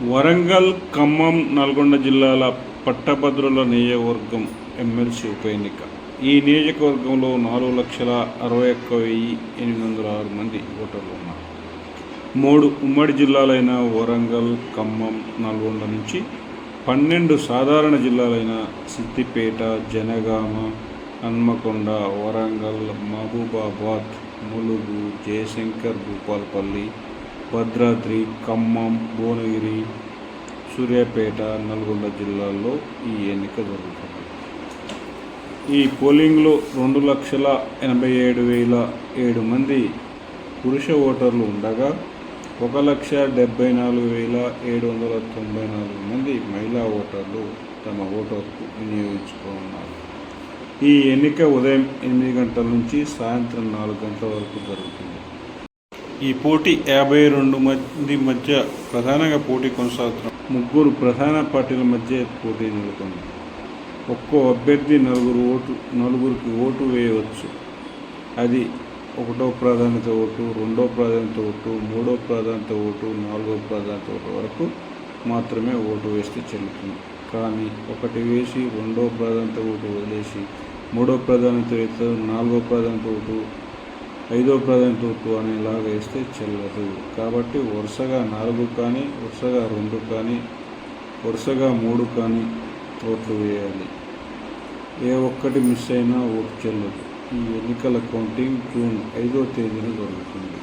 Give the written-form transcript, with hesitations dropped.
వరంగల్, ఖమ్మం, నల్గొండ జిల్లాల పట్టభద్రుల నియోజకవర్గం ఎమ్మెల్సీ ఉప ఎన్నిక. ఈ నియోజకవర్గంలో 4,61,806 మంది ఓటర్లు ఉన్నారు. 3 ఉమ్మడి జిల్లాలైన వరంగల్, ఖమ్మం, నల్గొండ నుంచి 12 సాధారణ జిల్లాలైన సిద్దిపేట, జనగామ, హన్మకొండ, వరంగల్, మహబూబాబాద్, ములుగు, జయశంకర్, భూపాలపల్లి, భద్రాద్రి, ఖమ్మం, భువనగిరి, సూర్యాపేట, నల్గొండ జిల్లాల్లో ఈ ఎన్నిక జరుగుతుంది. ఈ పోలింగ్లో 2,87,007 మంది పురుష ఓటర్లు ఉండగా 1,74,794 మంది మహిళా ఓటర్లు తమ ఓటుకు వినియోగించుకున్నారు. ఈ ఎన్నిక ఉదయం 8 గంటల నుంచి సాయంత్రం 4 గంటల వరకు జరుగుతుంది. ఈ పోటీ 52 మంది మధ్య ప్రధానంగా పోటీ కొనసాగుతున్న 3 ప్రధాన పార్టీల మధ్య పోటీ నెలకొంది. ఒక్కో అభ్యర్థి నలుగురికి ఓటు వేయవచ్చు. అది 1వ ప్రాధాన్యత ఓటు, 2వ ప్రాధాన్యత ఓటు, 3వ ప్రాధాన్యత ఓటు, 4వ ప్రాధాన్యత ఓటు వరకు మాత్రమే ఓటు వేస్తే చెల్లుతుంది. కానీ ఒకటి వేసి 2వ ప్రాధాన్యత ఓటు వదిలేసి 3వ ప్రాధాన్యత ఓటు, 4వ ప్రాధాన్యత ఓటు, 5వ ప్రాధాన్యత ఓటు అనేలాగా వేస్తే చెల్లదు. కాబట్టి వరుసగా 4 కానీ, వరుసగా 2 కానీ, వరుసగా 3 కానీ ఓట్లు వేయాలి. ఏ ఒక్కటి మిస్ అయినా ఓటు చెల్లదు. ఈ ఎన్నికల కౌంటింగ్ జూన్ 5వ తేదీన జరుగుతుంది.